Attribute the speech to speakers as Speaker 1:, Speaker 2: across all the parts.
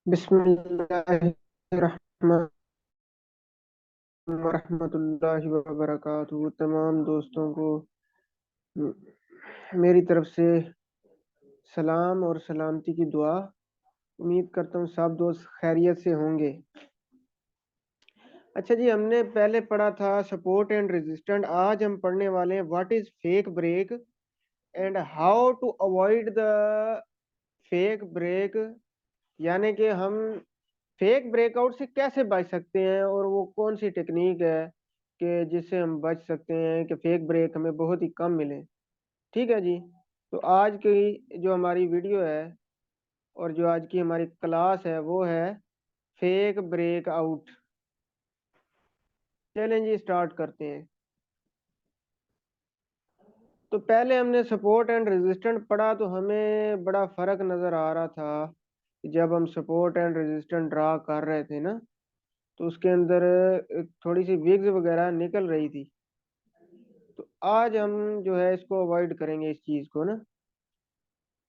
Speaker 1: बिस्मिल्लाहिर्रहमानिर्रहीम वरहमतुल्लाहि वबरकातुहू। तमाम दोस्तों को मेरी तरफ से सलाम और सलामती की दुआ। उम्मीद करता हूँ सब दोस्त खैरियत से होंगे। अच्छा जी, हमने पहले पढ़ा था सपोर्ट एंड रेजिस्टेंट। आज हम पढ़ने वाले हैं what is fake break and how to avoid the fake break. यानी कि हम फेक ब्रेकआउट से कैसे बच सकते हैं और वो कौन सी टेक्निक है कि जिससे हम बच सकते हैं कि फेक ब्रेक हमें बहुत ही कम मिले। ठीक है जी। तो आज की जो हमारी वीडियो है और जो आज की हमारी क्लास है वो है फेक ब्रेकआउट। चलें जी, स्टार्ट करते हैं। तो पहले हमने सपोर्ट एंड रेजिस्टेंट पढ़ा तो हमें बड़ा फर्क नज़र आ रहा था कि जब हम सपोर्ट एंड रेजिस्टेंट ड्रा कर रहे थे ना, तो उसके अंदर थोड़ी सी विग्स वगैरह निकल रही थी। तो आज हम जो है इसको अवॉइड करेंगे, इस चीज़ को ना,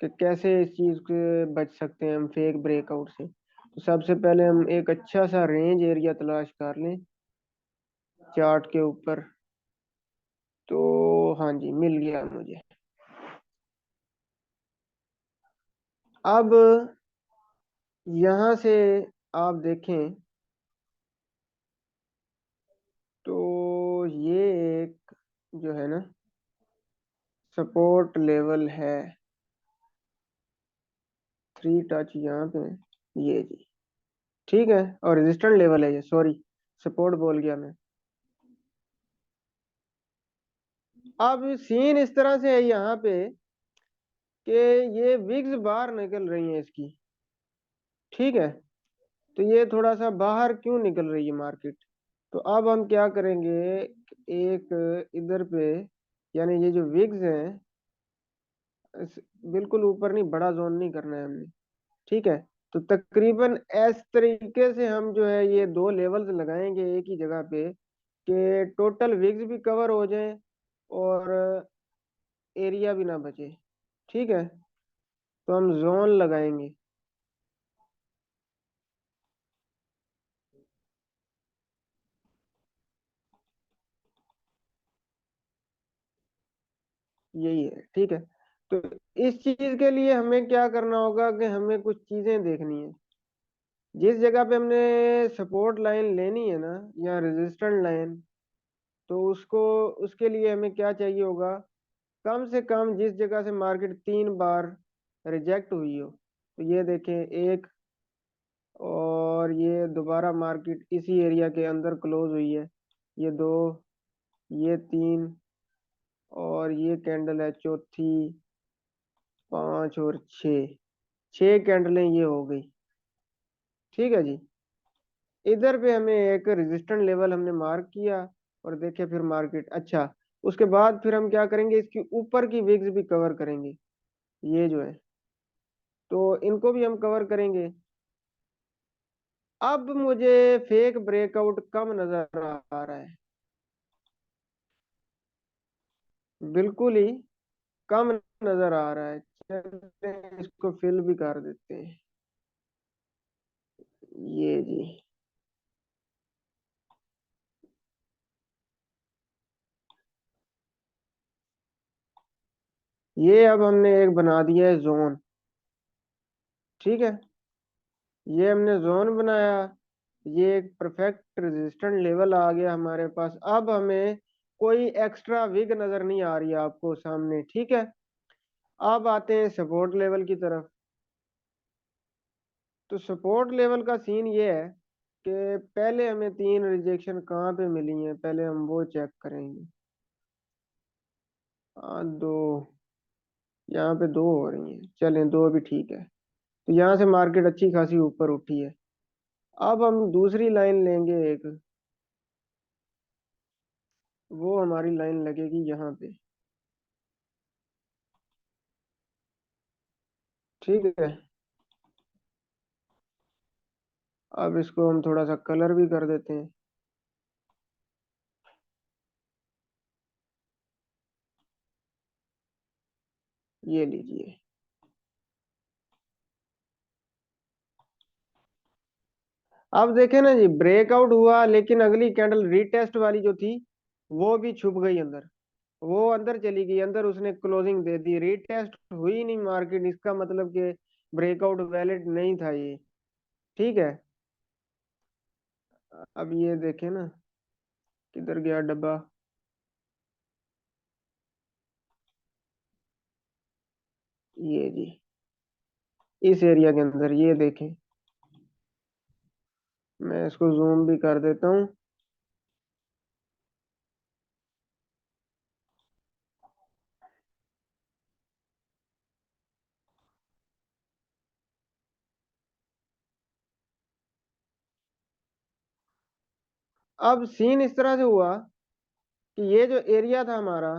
Speaker 1: कि कैसे इस चीज़ से बच सकते हैं हम फेक ब्रेकआउट से। तो सबसे पहले हम एक अच्छा सा रेंज एरिया तलाश कर लें चार्ट के ऊपर। तो हाँ जी, मिल गया मुझे। अब यहाँ से आप देखें तो ये एक जो है ना सपोर्ट लेवल है, 3 टच यहाँ पे, ये जी। ठीक है, और रेजिस्टेंट लेवल है ये, सॉरी सपोर्ट बोल गया मैं। अब सीन इस तरह से है यहाँ पे कि ये विग्स बाहर निकल रही हैं इसकी। ठीक है, तो ये थोड़ा सा बाहर क्यों निकल रही है मार्केट। तो अब हम क्या करेंगे, एक इधर पे, यानी ये जो विग्स हैं बिल्कुल ऊपर नहीं, बड़ा जोन नहीं करना है हमने। ठीक है, तो तकरीबन इस तरीके से हम जो है ये दो लेवल्स लगाएंगे एक ही जगह पे कि टोटल विग्स भी कवर हो जाएं और एरिया भी ना बचे। ठीक है, तो हम जोन लगाएंगे। यही है, ठीक है। तो इस चीज के लिए हमें क्या करना होगा कि हमें कुछ चीजें देखनी है। जिस जगह पे हमने सपोर्ट लाइन लेनी है ना, या रेजिस्टेंट लाइन, तो उसको उसके लिए हमें क्या चाहिए होगा, कम से कम जिस जगह से मार्केट 3 बार रिजेक्ट हुई हो। तो ये देखें, एक, और ये दोबारा मार्केट इसी एरिया के अंदर क्लोज हुई है, ये दो, ये तीन, और ये कैंडल है चौथी, 5 और 6, 6 कैंडलें ये हो गई। ठीक है जी। इधर पे हमें एक रेजिस्टेंट लेवल हमने मार्क किया और देखे फिर मार्केट। अच्छा, उसके बाद फिर हम क्या करेंगे, इसकी ऊपर की विग्स भी कवर करेंगे, ये जो है, तो इनको भी हम कवर करेंगे। अब मुझे फेक ब्रेकआउट कम नजर आ रहा है, बिल्कुल ही कम नजर आ रहा है। चलिए इसको फिल भी कर देते हैं, ये जी। ये अब हमने एक बना दिया है जोन। ठीक है, ये हमने जोन बनाया, ये एक परफेक्ट रेजिस्टेंट लेवल आ गया हमारे पास। अब हमें कोई एक्स्ट्रा विग नजर नहीं आ रही है आपको सामने। ठीक है, अब आते हैं सपोर्ट लेवल की तरफ। तो सपोर्ट लेवल का सीन ये है कि पहले हमें 3 रिजेक्शन कहाँ पे मिली हैं, पहले हम वो चेक करेंगे। दो, यहाँ पे दो हो रही हैं, चलें दो भी ठीक है। तो यहाँ से मार्केट अच्छी खासी ऊपर उठी है। अब हम दूसरी लाइन लेंगे एक, वो हमारी लाइन लगेगी यहाँ पे। ठीक है, अब इसको हम थोड़ा सा कलर भी कर देते हैं, ये लीजिए। अब देखे ना जी, ब्रेकआउट हुआ लेकिन अगली कैंडल रीटेस्ट वाली जो थी वो भी छुप गई अंदर, वो अंदर चली गई, अंदर उसने क्लोजिंग दे दी, रीटेस्ट हुई नहीं मार्केट, इसका मतलब कि ब्रेकआउट वैलिड नहीं था ये। ठीक है। अब ये देखे ना, किधर गया डब्बा। ये जी, इस एरिया के अंदर ये देखें, मैं इसको जूम भी कर देता हूँ। अब सीन इस तरह से हुआ कि ये जो एरिया था हमारा,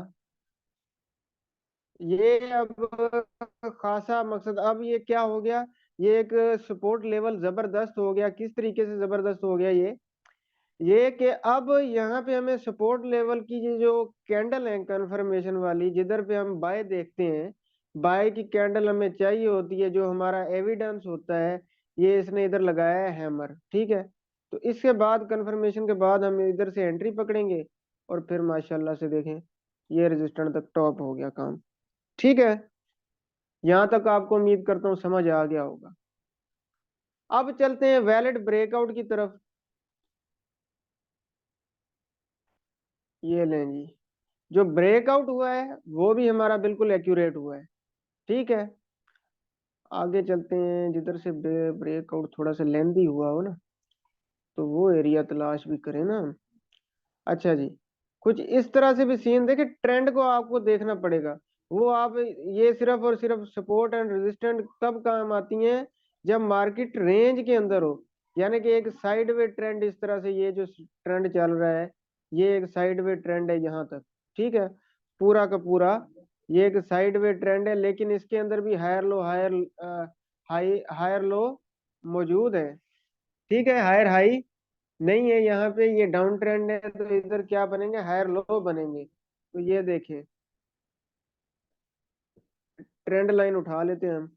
Speaker 1: ये अब खासा मकसद, अब ये क्या हो गया, ये एक सपोर्ट लेवल जबरदस्त हो गया। किस तरीके से जबरदस्त हो गया ये कि अब यहाँ पे हमें सपोर्ट लेवल की ये जो कैंडल है कंफर्मेशन वाली, जिधर पे हम बाय देखते हैं, बाय की कैंडल हमें चाहिए होती है, जो हमारा एविडेंस होता है, ये इसने इधर लगाया है हैमर। ठीक है। तो इसके बाद कंफर्मेशन के बाद हम इधर से एंट्री पकड़ेंगे और फिर माशाल्लाह से देखें, ये रेजिस्टेंट तक टॉप हो गया काम। ठीक है। यहाँ तक आपको उम्मीद करता हूँ समझ आ गया होगा। अब चलते हैं वैलिड ब्रेकआउट की तरफ। ये लें जी, जो ब्रेकआउट हुआ है वो भी हमारा बिल्कुल एक्यूरेट हुआ है। ठीक है। आगे चलते हैं, जिधर से ब्रेकआउट थोड़ा सा लेंदी हुआ हो ना, तो वो एरिया तलाश भी करें ना हम। अच्छा जी, कुछ इस तरह से भी सीन देखे, ट्रेंड को आपको देखना पड़ेगा। वो आप, ये सिर्फ और सिर्फ सपोर्ट एंड रेजिस्टेंट तब काम आती हैं जब मार्केट रेंज के अंदर हो, यानी कि एक साइडवे ट्रेंड, इस तरह से ये जो ट्रेंड चल रहा है, ये एक साइडवे ट्रेंड है यहाँ तक। ठीक है। पूरा का पूरा ये एक साइडवे ट्रेंड है, लेकिन इसके अंदर भी हायर लो, हायर लो मौजूद है। ठीक है। हायर हाई नहीं है यहाँ पे, ये डाउन ट्रेंड है, तो इधर क्या बनेंगे, हायर लो बनेंगे। तो ये देखें, ट्रेंड लाइन उठा लेते हैं हम।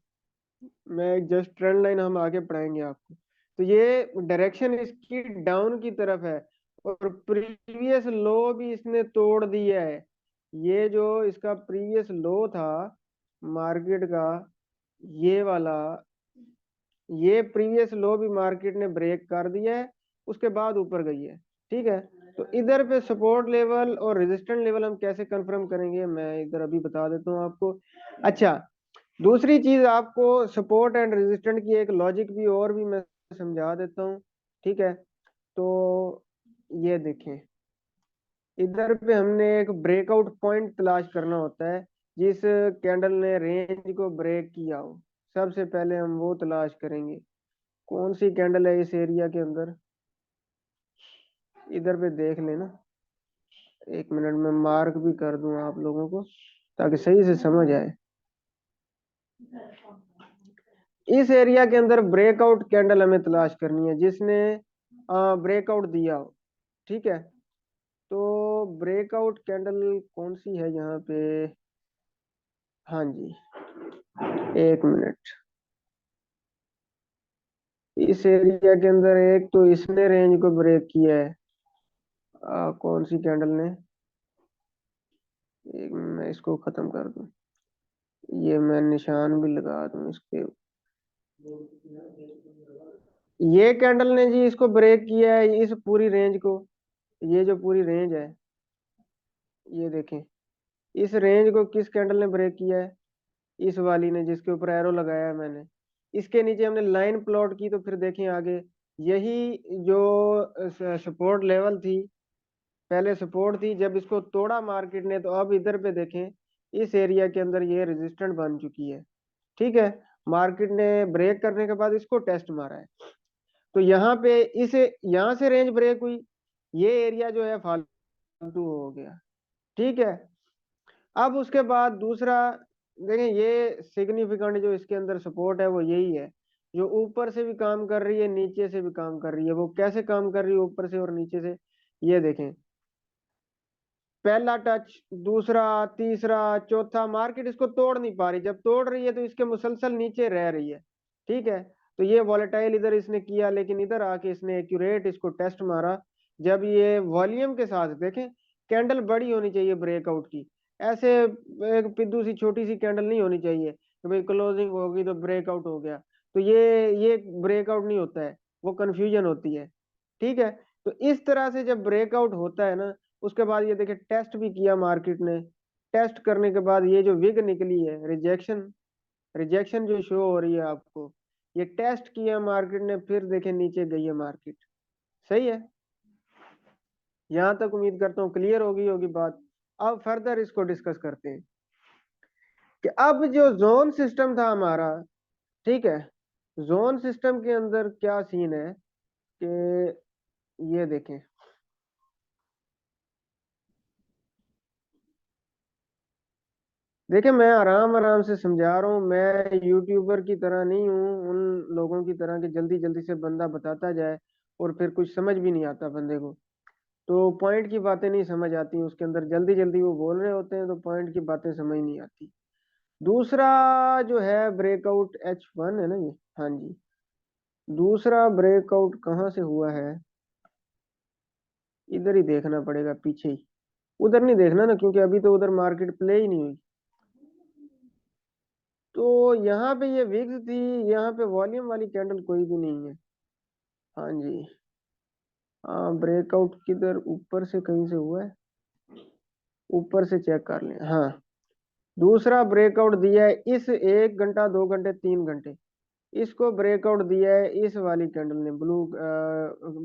Speaker 1: मैं जस्ट ट्रेंड लाइन हम आगे पढ़ाएंगे आपको। तो ये डायरेक्शन इसकी डाउन की तरफ है, और प्रीवियस लो भी इसने तोड़ दिया है। ये जो इसका प्रीवियस लो था मार्केट का, ये वाला, ये प्रीवियस लो भी मार्केट ने ब्रेक कर दिया है, उसके बाद ऊपर गई है। ठीक है। तो इधर पे सपोर्ट लेवल और रेजिस्टेंट लेवल हम कैसे कंफर्म करेंगे, मैं इधर अभी बता देता हूँ आपको। अच्छा, दूसरी चीज आपको सपोर्ट एंड रेजिस्टेंट की एक लॉजिक भी और भी मैं समझा देता हूँ। ठीक है। तो ये देखें, इधर पे हमने एक ब्रेकआउट पॉइंट तलाश करना होता है, जिस कैंडल ने रेंज को ब्रेक किया हो, सबसे पहले हम वो तलाश करेंगे। कौन सी कैंडल है इस एरिया के अंदर, इधर पे देख लेना। एक मिनट में मार्क भी कर दूं आप लोगों को, ताकि सही से समझ आए। इस एरिया के अंदर ब्रेकआउट कैंडल हमें तलाश करनी है, जिसने ब्रेकआउट दिया हो। ठीक है। तो ब्रेकआउट कैंडल कौन सी है यहाँ पे, हाँ जी, एक मिनट। इस एरिया के अंदर एक तो इसने रेंज को ब्रेक किया है, कौन सी कैंडल ने, एक मैं इसको खत्म कर दूं, ये मैं निशान भी लगा दूं इसके। ये कैंडल ने जी इसको ब्रेक किया है, इस पूरी रेंज को। ये जो पूरी रेंज है, ये देखें, इस रेंज को किस कैंडल ने ब्रेक किया है, इस वाली ने, जिसके ऊपर एरो लगाया है मैंने। इसके नीचे हमने लाइन प्लॉट की, तो फिर देखें आगे, यही जो सपोर्ट लेवल थी, पहले सपोर्ट थी, जब इसको तोड़ा मार्केट ने, तो अब इधर पे देखें, इस एरिया के अंदर ये रेजिस्टेंट बन चुकी है। ठीक है। मार्केट ने ब्रेक करने के बाद इसको टेस्ट मारा है, तो यहाँ पे इसे, यहाँ से रेंज ब्रेक हुई, ये एरिया जो है फालतू हो गया। ठीक है। अब उसके बाद दूसरा देखें, ये सिग्निफिकेंट जो इसके अंदर सपोर्ट है वो यही है, जो ऊपर से भी काम कर रही है, नीचे से भी काम कर रही है। वो कैसे काम कर रही है ऊपर से और नीचे से, ये देखें, पहला टच, दूसरा, तीसरा, चौथा, मार्केट इसको तोड़ नहीं पा रही, जब तोड़ रही है तो इसके मुसलसल नीचे रह रही है। ठीक है। तो ये वॉलेटाइल इधर इसने किया, लेकिन इधर आके इसने एक्यूरेट इसको टेस्ट मारा। जब ये वॉल्यूम के साथ देखें, कैंडल बड़ी होनी चाहिए ब्रेकआउट की, ऐसे एक पिद्दू सी छोटी सी कैंडल नहीं होनी चाहिए कि भाई क्लोजिंग होगी तो ब्रेकआउट हो गया। तो ये ब्रेकआउट नहीं होता है, वो कंफ्यूजन होती है। ठीक है, तो इस तरह से जब ब्रेकआउट होता है ना, उसके बाद ये देखिए टेस्ट भी किया मार्केट ने। टेस्ट करने के बाद ये जो विग निकली है, रिजेक्शन, रिजेक्शन जो शो हो रही है आपको, ये टेस्ट किया मार्केट ने, फिर देखे नीचे गई है मार्केट। सही है, यहां तक उम्मीद करता हूँ क्लियर होगी बात। अब फर्दर इसको डिस्कस करते हैं कि अब जो जोन सिस्टम था हमारा, ठीक है, जोन सिस्टम के अंदर क्या सीन है कि ये देखें, देखिए मैं आराम आराम से समझा रहा हूँ, मैं यूट्यूबर की तरह नहीं हूँ, उन लोगों की तरह कि जल्दी जल्दी से बंदा बताता जाए और फिर कुछ समझ भी नहीं आता बंदे को। तो पॉइंट की बातें नहीं समझ आती, उसके अंदर जल्दी जल्दी वो बोल रहे होते हैं तो पॉइंट की बातें समझ नहीं आती। दूसरा जो है ब्रेकआउट H1 है ना ये, हाँ जी, दूसरा ब्रेकआउट कहाँ से हुआ है, इधर ही देखना पड़ेगा पीछे ही। उधर नहीं देखना ना, क्योंकि अभी तो उधर मार्केट प्ले ही नहीं हुई। तो यहाँ पे ये विक्स थी, यहाँ पे वॉल्यूम वाली कैंडल कोई भी नहीं है। हाँ जी, हाँ ब्रेकआउट किधर ऊपर से कहीं से हुआ है, ऊपर से चेक कर लें। हाँ, दूसरा ब्रेकआउट दिया है इस 1 घंटा 2 घंटे 3 घंटे, इसको ब्रेकआउट दिया है इस वाली कैंडल ने,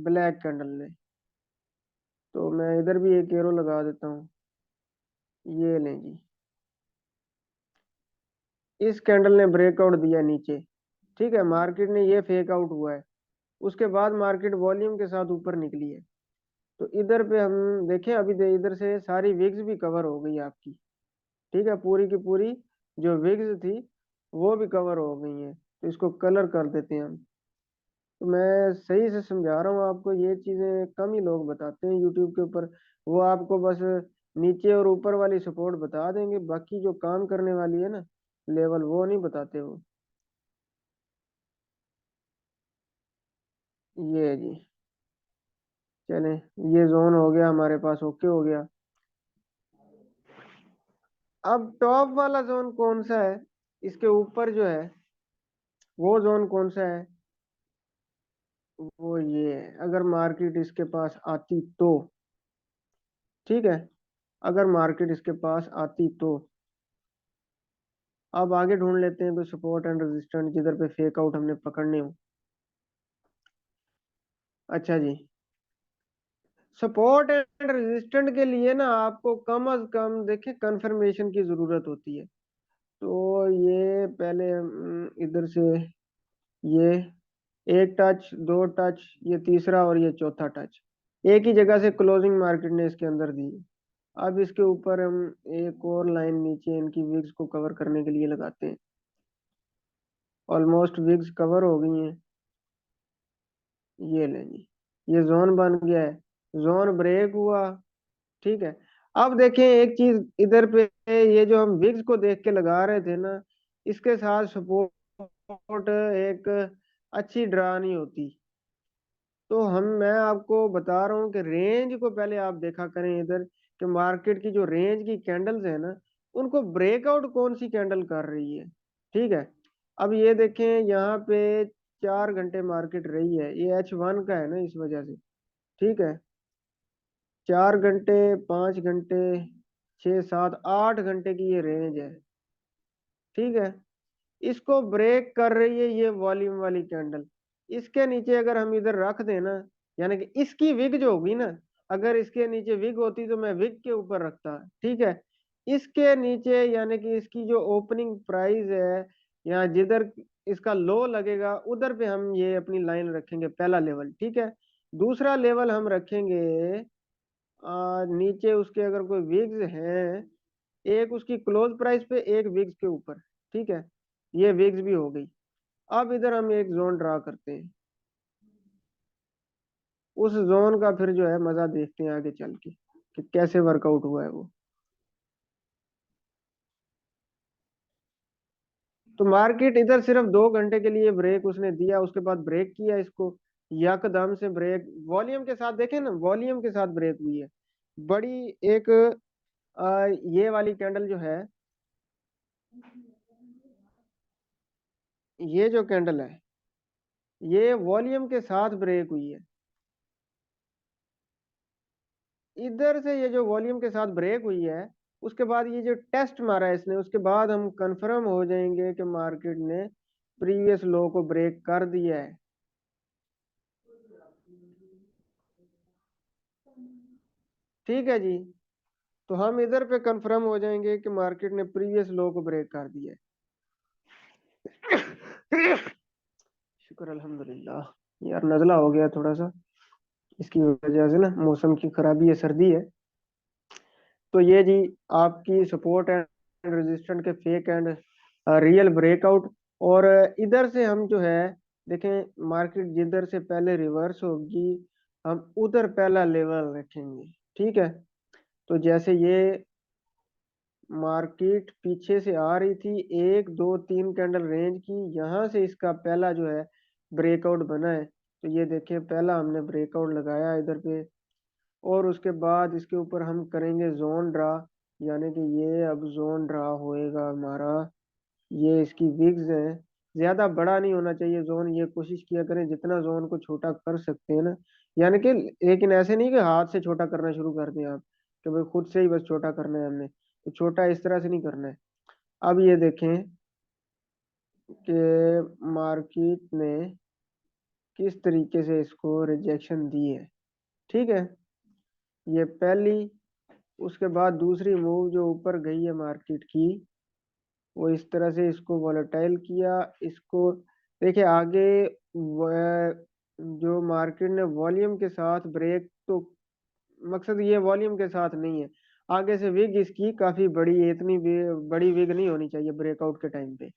Speaker 1: ब्लैक कैंडल ने। तो मैं इधर भी एक एरो लगा देता हूँ, ये लें जी, इस कैंडल ने ब्रेकआउट दिया नीचे। ठीक है, मार्केट ने ये फेक आउट हुआ है, उसके बाद मार्केट वॉल्यूम के साथ ऊपर निकली है। तो इधर पे हम देखें, अभी इधर से सारी विग्स भी कवर हो गई आपकी। ठीक है, पूरी की पूरी जो विग्स थी वो भी कवर हो गई है। तो इसको कलर कर देते हैं हम। तो मैं सही से समझा रहा हूँ आपको, ये चीजें कम ही लोग बताते हैं यूट्यूब के ऊपर। वो आपको बस नीचे और ऊपर वाली सपोर्ट बता देंगे, बाकी जो काम करने वाली है ना लेवल, वो नहीं बताते वो। ये जी, चलें, ये जोन हो गया हमारे पास, ओके हो गया। अब टॉप वाला जोन कौन सा है, इसके ऊपर जो है वो जोन कौन सा है, वो ये है। अगर मार्केट इसके पास आती तो, ठीक है, अगर मार्केट इसके पास आती तो, अब आगे ढूंढ लेते हैं कोई सपोर्ट एंड रेजिस्टेंट जिधर पे फेक आउट हमने पकड़ने हो। अच्छा जी, सपोर्ट एंड रेजिस्टेंट के लिए ना आपको कम अज कम देखें कंफर्मेशन की जरूरत होती है। तो ये पहले इधर से ये एक टच, दो टच, ये तीसरा और ये चौथा टच, एक ही जगह से क्लोजिंग मार्केट ने इसके अंदर दी। अब इसके ऊपर हम एक और लाइन नीचे इनकी विग्स को कवर करने के लिए लगाते हैं। ऑलमोस्ट विग्स कवर हो गई हैं, ये ले जी, ये जोन बन गया है, जोन ब्रेक हुआ। ठीक है, अब देखें एक चीज इधर पे, ये जो हम विग्स को देख के लगा रहे थे ना, इसके साथ सपोर्ट एक अच्छी ड्रा नहीं होती। तो मैं आपको बता रहा हूँ कि रेंज को पहले आप देखा करें इधर, कि मार्केट की जो रेंज की कैंडल्स है ना, उनको ब्रेकआउट कौन सी कैंडल कर रही है। ठीक है, अब ये देखें यहाँ पे 4 घंटे मार्केट रही है, ये H1 का है ना इस वजह से। ठीक है, 4 घंटे, 5 घंटे, 6 7 8 घंटे की ये रेंज है। ठीक है, इसको ब्रेक कर रही है ये वॉल्यूम वाली कैंडल। इसके नीचे अगर हम इधर रख देना, यानी कि इसकी विग जो होगी ना, अगर इसके नीचे विग होती तो मैं विग के ऊपर रखता। ठीक है, इसके नीचे यानी कि इसकी जो ओपनिंग प्राइस है, या जिधर इसका लो लगेगा उधर पे हम ये अपनी लाइन रखेंगे, पहला लेवल। ठीक है, दूसरा लेवल हम रखेंगे नीचे उसके अगर कोई विग्स हैं, एक उसकी क्लोज प्राइस पे, एक विग्स के ऊपर। ठीक है, ये विग्स भी हो गई। अब इधर हम एक जोन ड्रा करते हैं, उस जोन का फिर जो है मजा देखते हैं आगे चल के कि कैसे वर्कआउट हुआ है वो। तो मार्केट इधर सिर्फ 2 घंटे के लिए ब्रेक उसने दिया, उसके बाद ब्रेक किया इसको, यकदम से ब्रेक वॉल्यूम के साथ, देखें ना वॉल्यूम के साथ ब्रेक हुई है। बड़ी एक ये वाली कैंडल जो है, ये जो कैंडल है ये वॉल्यूम के साथ ब्रेक हुई है। इधर से ये जो वॉल्यूम के साथ ब्रेक हुई है, उसके बाद ये जो टेस्ट मारा है इसने, उसके बाद हम कंफर्म हो जाएंगे कि मार्केट ने प्रीवियस लो को ब्रेक कर दिया है। ठीक है जी, तो हम इधर पे कंफर्म हो जाएंगे कि मार्केट ने प्रीवियस लो को ब्रेक कर दिया है। शुक्र अल्हम्दुलिल्लाह। यार नजला हो गया थोड़ा सा, इसकी वजह से ना मौसम की खराबी है, सर्दी है। तो ये जी आपकी सपोर्ट एंड रेजिस्टेंट के फेक एंड रियल ब्रेकआउट। और इधर से हम जो है देखें, मार्केट जिधर से पहले रिवर्स होगी हम उधर पहला लेवल रखेंगे। ठीक है, तो जैसे ये मार्केट पीछे से आ रही थी 1 2 3 कैंडल रेंज की, यहाँ से इसका पहला जो है ब्रेकआउट बना है। तो ये देखिए पहला हमने ब्रेकआउट लगाया इधर पे, और उसके बाद इसके ऊपर हम करेंगे जोन ड्रा, यानी कि ये अब जोन ड्रा होएगा हमारा। ये इसकी विग्स है, ज्यादा बड़ा नहीं होना चाहिए जोन, ये कोशिश किया करें जितना जोन को छोटा कर सकते हैं ना, यानी कि लेकिन ऐसे नहीं कि हाथ से छोटा करना शुरू कर दें आप, कि भाई खुद से ही बस छोटा करना है हमने, तो छोटा इस तरह से नहीं करना है। अब ये देखें कि मार्केट ने किस तरीके से इसको रिजेक्शन दी है। ठीक है, ये पहली, उसके बाद दूसरी मूव जो ऊपर गई है मार्केट की, वो इस तरह से इसको वॉलेटाइल किया इसको। देखिए आगे जो मार्केट ने वॉल्यूम के साथ ब्रेक, तो मकसद ये वॉल्यूम के साथ नहीं है, आगे से विग इसकी काफी बड़ी है, इतनी बड़ी विग नहीं होनी चाहिए ब्रेकआउट के टाइम पे।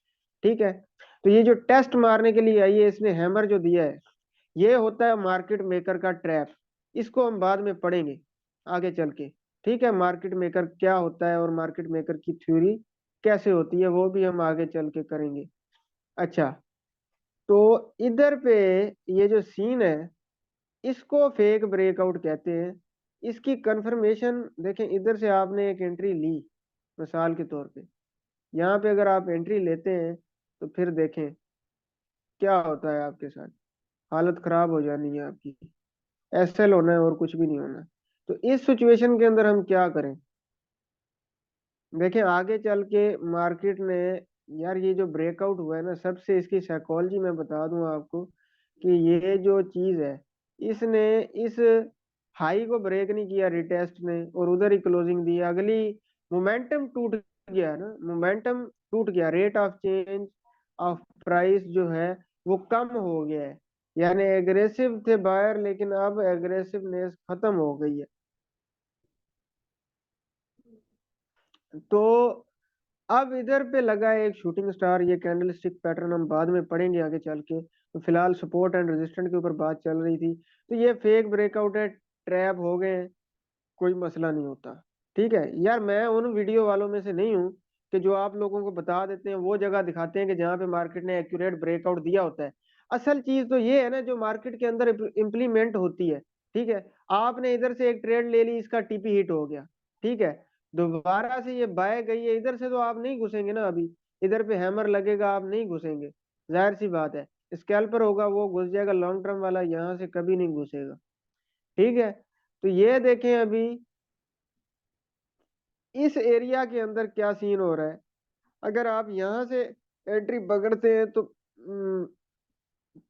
Speaker 1: ठीक है, तो ये जो टेस्ट मारने के लिए आई है, इसने हैमर जो दिया है, ये होता है मार्केट मेकर का ट्रैप। इसको हम बाद में पढ़ेंगे आगे चल के। ठीक है, मार्केट मेकर क्या होता है और मार्केट मेकर की थ्योरी कैसे होती है वो भी हम आगे चल के करेंगे। अच्छा, तो इधर पे ये जो सीन है इसको फेक ब्रेकआउट कहते हैं। इसकी कंफर्मेशन देखें, इधर से आपने एक एंट्री ली मिसाल के तौर पे, यहाँ पे अगर आप एंट्री लेते हैं तो फिर देखें क्या होता है आपके साथ, हालत खराब हो जानी है आपकी, एसएल होना है और कुछ भी नहीं होना। तो इस सिचुएशन के अंदर हम क्या करें, देखें आगे चल के मार्केट ने, यार ये जो ब्रेकआउट हुआ है ना, सबसे इसकी साइकोलॉजी मैं बता दूं आपको कि ये जो चीज है, इसने इस हाई को ब्रेक नहीं किया रिटेस्ट ने, और उधर ही क्लोजिंग दी, अगली मोमेंटम टूट गया ना, मोमेंटम टूट गया, rate of change of price जो है वो कम हो गया है। यानी एग्रेसिव थे बायर, लेकिन अब एग्रेसिवनेस खत्म हो गई है। तो अब इधर पे लगा है एक शूटिंग स्टार, ये कैंडल स्टिक पैटर्न हम बाद में पढ़ेंगे आगे चल के, तो फिलहाल सपोर्ट एंड रेजिस्टेंट के ऊपर बात चल रही थी। तो ये फेक ब्रेकआउट है, ट्रैप हो गए हैं, कोई मसला नहीं होता। ठीक है यार, मैं उन वीडियो वालों में से नहीं हूँ कि जो आप लोगों को बता देते हैं वो जगह दिखाते हैं कि जहाँ पे मार्केट ने एक्यूरेट ब्रेकआउट दिया होता है। असल चीज तो ये है ना जो मार्केट के अंदर इम्प्लीमेंट होती है। ठीक है, आपने इधर से एक ट्रेड ले ली, इसका टीपी हिट हो गया। ठीक है, दोबारा से ये बाय गई है, इधर से तो आप नहीं घुसेंगे ना अभी, इधर पे हैमर लगेगा आप नहीं घुसेंगे, जाहिर सी बात है। स्कैल्पर होगा वो घुस जाएगा, लॉन्ग टर्म वाला यहाँ से कभी नहीं घुसेगा। ठीक है, तो ये देखें अभी इस एरिया के अंदर क्या सीन हो रहा है। अगर आप यहाँ से एंट्री पकड़ते हैं तो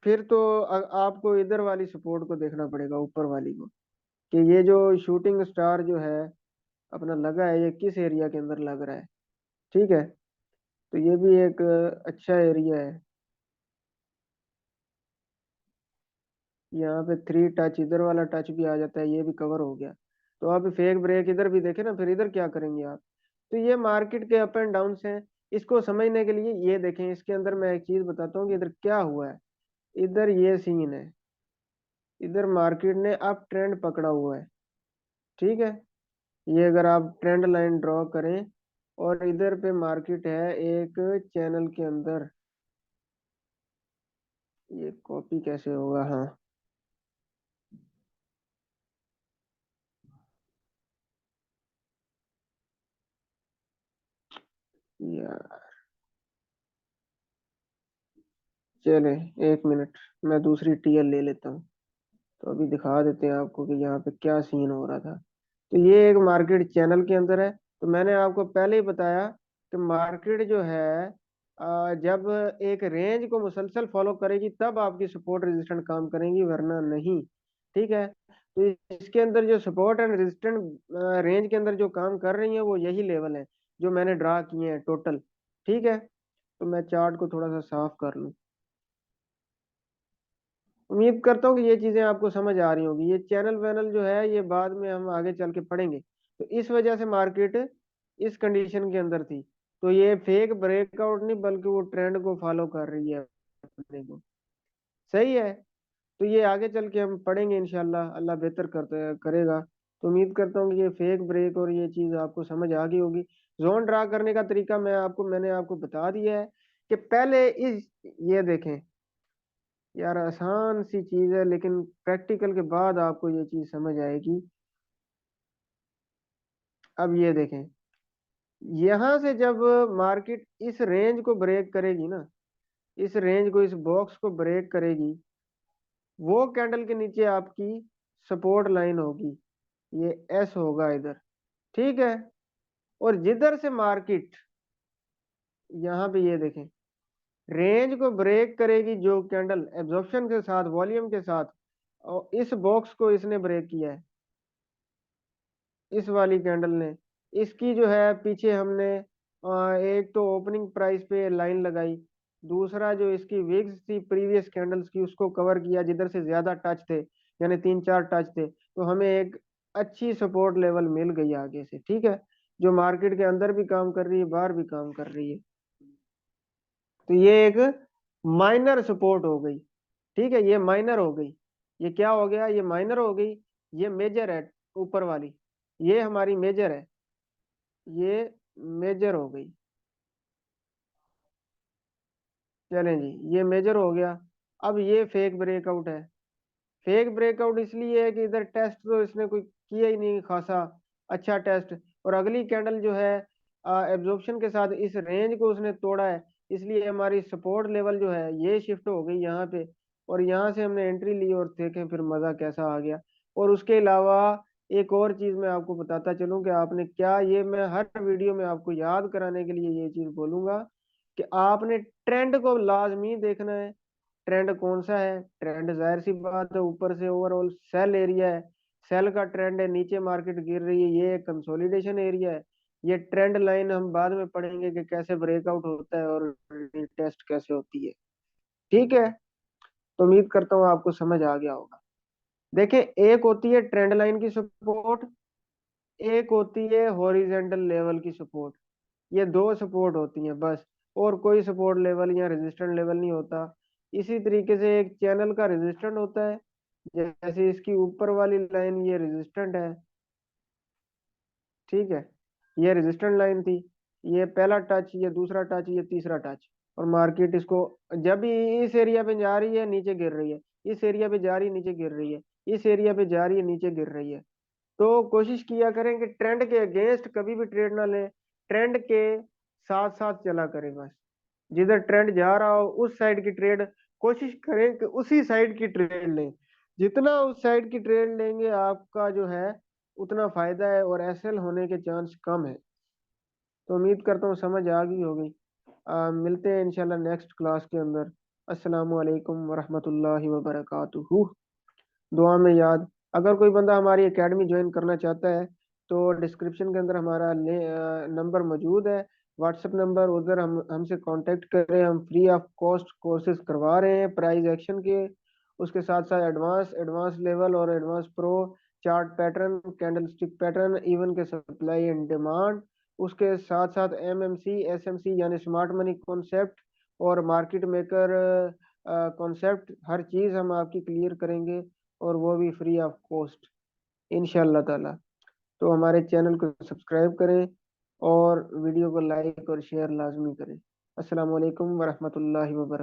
Speaker 1: फिर तो आपको इधर वाली सपोर्ट को देखना पड़ेगा, ऊपर वाली को, कि ये जो शूटिंग स्टार जो है अपना लगा है, ये किस एरिया के अंदर लग रहा है। ठीक है, तो ये भी एक अच्छा एरिया है। यहाँ पे 3 टच, इधर वाला टच भी आ जाता है, ये भी कवर हो गया। तो आप फेक ब्रेक इधर भी देखे ना, फिर इधर क्या करेंगे आप। तो ये मार्केट के अप एंड डाउन हैं, इसको समझने के लिए ये देखें, इसके अंदर मैं एक चीज बताता हूँ कि इधर क्या हुआ है। इधर ये सीन है, इधर मार्केट ने अप ट्रेंड पकड़ा हुआ है। ठीक है, ये अगर आप ट्रेंड लाइन ड्रॉ करें और इधर पे मार्केट है एक चैनल के अंदर। ये कॉपी कैसे होगा? हाँ यार, चले, एक मिनट, मैं दूसरी टीएल ले लेता हूँ। तो अभी दिखा देते हैं आपको कि यहाँ पे क्या सीन हो रहा था। तो ये एक मार्केट चैनल के अंदर है। तो मैंने आपको पहले ही बताया कि मार्केट जो है जब एक रेंज को मुसलसल फॉलो करेगी तब आपकी सपोर्ट रेजिस्टेंट काम करेंगी, वरना नहीं। ठीक है। तो इसके अंदर जो सपोर्ट एंड रेजिस्टेंट रेंज के अंदर जो काम कर रही है वो यही लेवल है जो मैंने ड्रा किए हैं टोटल। ठीक है। तो मैं चार्ट को थोड़ा सा साफ कर लूँ। उम्मीद करता हूँ कि ये चीजें आपको समझ आ रही होगी। ये चैनल वैनल जो है ये बाद में हम आगे चल के पढ़ेंगे। तो इस वजह से मार्केट इस कंडीशन के अंदर थी। तो ये फेक ब्रेकआउट नहीं बल्कि वो ट्रेंड को फॉलो कर रही है अपने को। सही है। तो ये आगे चल के हम पढ़ेंगे इंशाल्लाह, अल्लाह बेहतर करते करेगा। तो उम्मीद करता हूँ कि ये फेक ब्रेक और ये चीज आपको समझ आ गई होगी। जोन ड्रा करने का तरीका मैंने आपको बता दिया है कि पहले इस ये देखें यार, आसान सी चीज है लेकिन प्रैक्टिकल के बाद आपको ये चीज समझ आएगी। अब ये देखें, यहां से जब मार्केट इस रेंज को ब्रेक करेगी ना, इस रेंज को, इस बॉक्स को ब्रेक करेगी, वो कैंडल के नीचे आपकी सपोर्ट लाइन होगी। ये एस होगा इधर। ठीक है। और जिधर से मार्केट यहाँ पे ये देखें रेंज को ब्रेक करेगी, जो कैंडल एब्जॉर्प्शन के साथ, वॉल्यूम के साथ, और इस बॉक्स को इसने ब्रेक किया है, इस वाली कैंडल ने। इसकी जो है पीछे हमने एक तो ओपनिंग प्राइस पे लाइन लगाई, दूसरा जो इसकी विक्स थी प्रीवियस कैंडल्स की उसको कवर किया जिधर से ज्यादा टच थे, यानी 3-4 टच थे। तो हमें एक अच्छी सपोर्ट लेवल मिल गई आगे से। ठीक है। जो मार्केट के अंदर भी काम कर रही है, बाहर भी काम कर रही है। तो ये एक माइनर सपोर्ट हो गई। ठीक है, ये माइनर हो गई। ये क्या हो गया? ये माइनर हो गई। ये मेजर है, ऊपर वाली ये हमारी मेजर है। ये मेजर हो गई। चलें जी, ये मेजर हो गया। अब ये फेक ब्रेकआउट है। फेक ब्रेकआउट इसलिए है कि इधर टेस्ट तो इसने कोई किया ही नहीं खासा अच्छा टेस्ट। और अगली कैंडल जो है एब्जॉर्प्शन के साथ इस रेंज को उसने तोड़ा है, इसलिए हमारी सपोर्ट लेवल जो है ये शिफ्ट हो गई यहाँ पे। और यहाँ से हमने एंट्री ली और देखें फिर मजा कैसा आ गया। और उसके अलावा एक और चीज मैं आपको बताता चलूं कि आपने क्या, ये मैं हर वीडियो में आपको याद कराने के लिए ये चीज बोलूंगा कि आपने ट्रेंड को लाजमी देखना है। ट्रेंड कौन सा है? ट्रेंड जाहिर सी बात है ऊपर से ओवरऑल सेल एरिया है। सेल का ट्रेंड है, नीचे मार्केट गिर रही है, ये कंसोलिडेशन एरिया है। ये ट्रेंड लाइन हम बाद में पढ़ेंगे कि कैसे ब्रेकआउट होता है और टेस्ट कैसे होती है। ठीक है। तो उम्मीद करता हूँ आपको समझ आ गया होगा। देखें, एक होती है ट्रेंड लाइन की सपोर्ट, एक होती है हॉरिजेंटल लेवल की सपोर्ट। ये दो सपोर्ट होती हैं बस, और कोई सपोर्ट लेवल या रेजिस्टेंट लेवल नहीं होता। इसी तरीके से एक चैनल का रेजिस्टेंट होता है, जैसे इसकी ऊपर वाली लाइन ये रेजिस्टेंट है। ठीक है। ये रेजिस्टेंट लाइन थी, ये पहला टच, ये दूसरा टच, ये तीसरा टच। और मार्केट इसको जब भी इस एरिया पे जा रही है नीचे गिर रही है, इस एरिया पे जा रही है नीचे गिर रही है, इस एरिया पे जा रही है नीचे गिर रही है। तो कोशिश किया करें कि ट्रेंड के अगेंस्ट कभी भी ट्रेड ना लें, ट्रेंड के साथ साथ चला करें बस। जिधर ट्रेंड जा रहा हो उस साइड की ट्रेड कोशिश करें कि उसी साइड की ट्रेड लें। जितना उस साइड की ट्रेड लेंगे आपका जो है उतना फायदा है और एसएल होने के चांस कम है। तो उम्मीद करता हूँ समझ आ गई होगी। मिलते हैं इंशाल्लाह नेक्स्ट क्लास के अंदर। अस्सलामु अलैकुम वरहमतुल्लाहि वबरकातुहू। दुआ में याद, अगर कोई बंदा हमारी एकेडमी ज्वाइन करना चाहता है तो डिस्क्रिप्शन के अंदर हमारा नंबर मौजूद है, व्हाट्सएप नंबर। उधर हम हमसे कांटेक्ट करें। हम फ्री ऑफ कॉस्ट कोर्सेज करवा रहे हैं प्राइज एक्शन के। उसके साथ साथ एडवांस एडवांस लेवल और advance pro, chart pattern, candle stick pattern, even के सप्लाई एंड डिमांड। उसके साथ साथ एमएमसी एसएमसी यानी स्मार्ट मनी कॉन्सेप्ट और मार्केट मेकर कॉन्सेप्ट, हर चीज़ हम आपकी क्लियर करेंगे, और वो भी फ्री ऑफ कॉस्ट इंशाल्लाह ताला। तो हमारे चैनल को सब्सक्राइब करें, और वीडियो को लाइक और शेयर लाजमी करें। अस्सलाम वालेकुम वरहमतुल्लाहि वबरकातुहू।